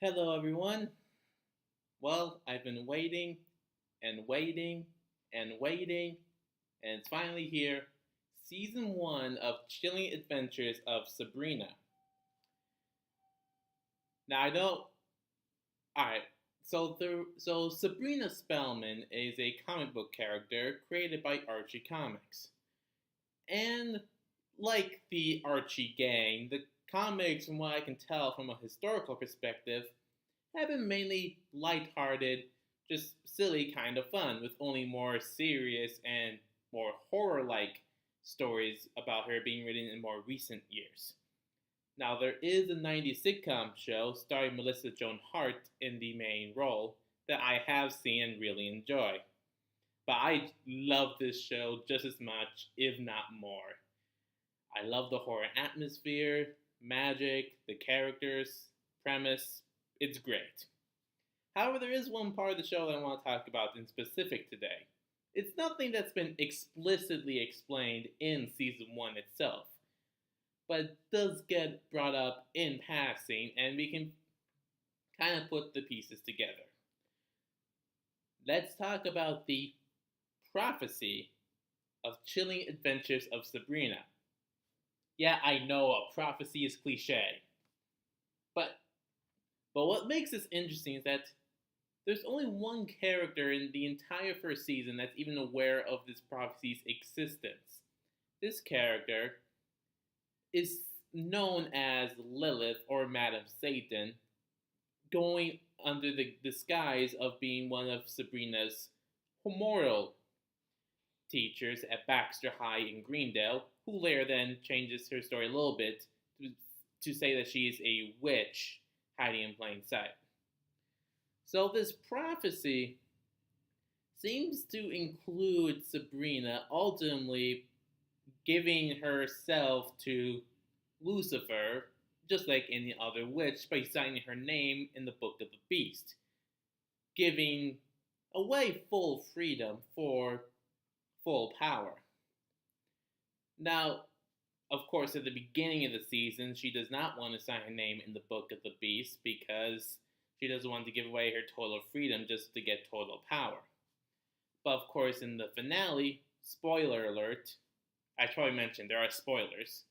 Hello, everyone. Well, I've been waiting and waiting and waiting, and it's finally here. Season 1 of Chilling Adventures of Sabrina. Now, I know. Alright, so Sabrina Spellman is a comic book character created by Archie Comics. And like the Archie gang, the comics, from what I can tell from a historical perspective, have been mainly lighthearted, just silly kind of fun, with only more serious and more horror like stories about her being written in more recent years. Now, there is a 90s sitcom show starring Melissa Joan Hart in the main role that I have seen and really enjoy. But I love this show just as much, if not more. I love the horror atmosphere, magic, the characters, premise. It's great. However, there is one part of the show that I want to talk about in specific today. It's nothing that's been explicitly explained in season 1 itself, but it does get brought up in passing, and we can kind of put the pieces together. Let's talk about the prophecy of Chilling Adventures of Sabrina. Yeah, I know a prophecy is cliche, but what makes this interesting is that there's only one character in the entire first season that's even aware of this prophecy's existence. This character is known as Lilith or Madam Satan, going under the disguise of being one of Sabrina's moral teachers at Baxter High in Greendale, who later then changes her story a little bit to say that she is a witch hiding in plain sight. So this prophecy seems to include Sabrina ultimately giving herself to Lucifer, just like any other witch, by signing her name in the Book of the Beast, giving away full freedom for full power. Now, of course, at the beginning of the season, she does not want to sign her name in the Book of the Beast because she doesn't want to give away her total freedom just to get total power. But of course, in the finale, spoiler alert, I probably mentioned there are spoilers.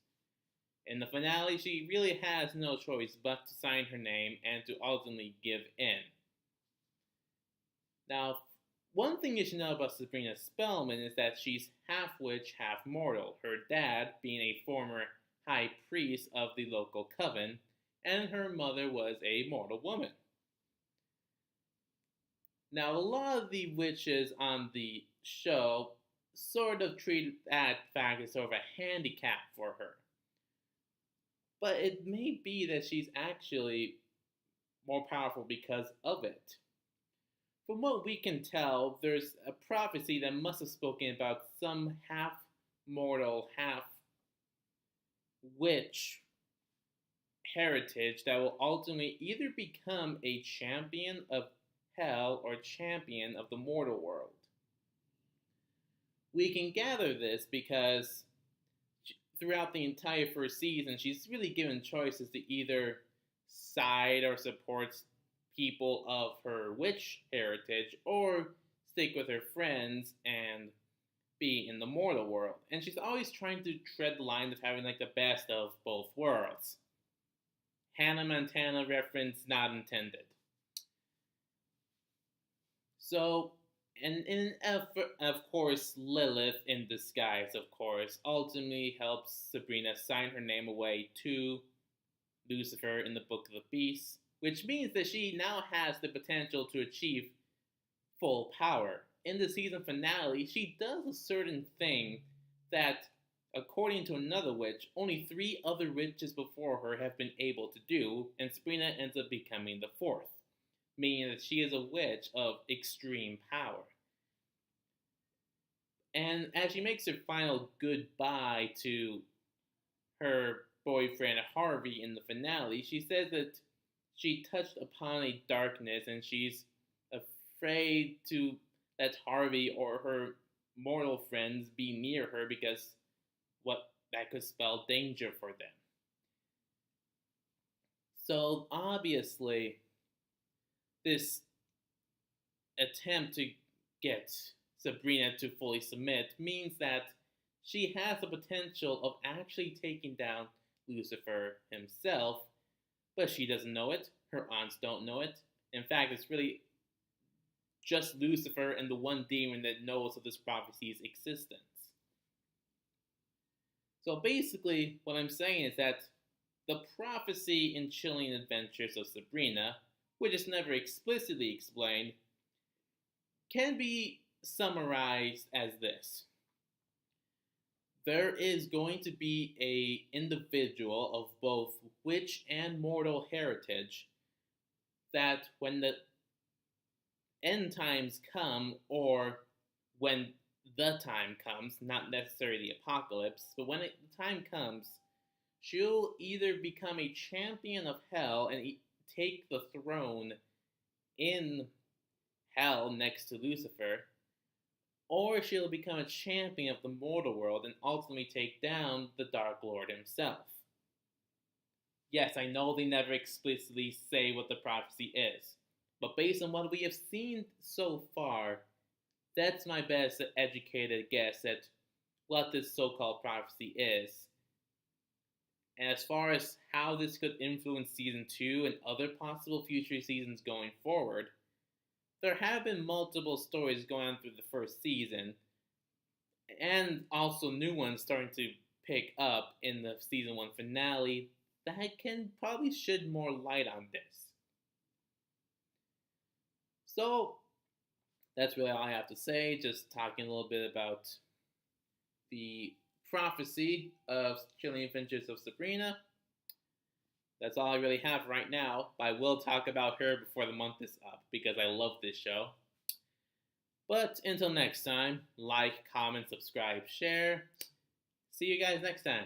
In the finale, she really has no choice but to sign her name and to ultimately give in. Now, one thing you should know about Sabrina Spellman is that she's half witch, half mortal, her dad being a former high priest of the local coven, and her mother was a mortal woman. Now, a lot of the witches on the show sort of treat that fact as sort of a handicap for her. But it may be that she's actually more powerful because of it. From what we can tell, there's a prophecy that must have spoken about some half mortal, half witch heritage that will ultimately either become a champion of hell or champion of the mortal world. We can gather this because throughout the entire first season, she's really given choices to either side or support people of her witch heritage or stick with her friends and be in the mortal world. And she's always trying to tread the line of having like the best of both worlds. Hannah Montana reference not intended. So, and of course, Lilith in disguise, of course, ultimately helps Sabrina sign her name away to Lucifer in the Book of the Beast, which means that she now has the potential to achieve full power. In the season finale, she does a certain thing that, according to another witch, only 3 other witches before her have been able to do, and Sabrina ends up becoming the 4th, meaning that she is a witch of extreme power. And as she makes her final goodbye to her boyfriend Harvey in the finale, she says that she touched upon a darkness and she's afraid to let Harvey or her mortal friends be near her because what that could spell danger for them. So obviously, this attempt to get Sabrina to fully submit means that she has the potential of actually taking down Lucifer himself, but she doesn't know it. Her aunts don't know it. In fact, it's really just Lucifer and the one demon that knows of this prophecy's existence. So basically, what I'm saying is that the prophecy in Chilling Adventures of Sabrina, which is never explicitly explained, can be summarized as this. There is going to be a individual of both witch and mortal heritage that when the end times come, or when the time comes, not necessarily the apocalypse, but when the time comes, she'll either become a champion of hell and take the throne in hell next to Lucifer, or she'll become a champion of the mortal world and ultimately take down the Dark Lord himself. Yes, I know they never explicitly say what the prophecy is, but based on what we have seen so far, that's my best educated guess at what this so-called prophecy is. And as far as how this could influence Season 2 and other possible future seasons going forward, there have been multiple stories going on through the first season, and also new ones starting to pick up in the Season 1 finale that can probably shed more light on this. So, that's really all I have to say, just talking a little bit about the prophecy of Chilling Adventures of Sabrina. That's all I really have right now, but I will talk about her before the month is up because I love this show. But until next time, like, comment, subscribe, share. See you guys next time.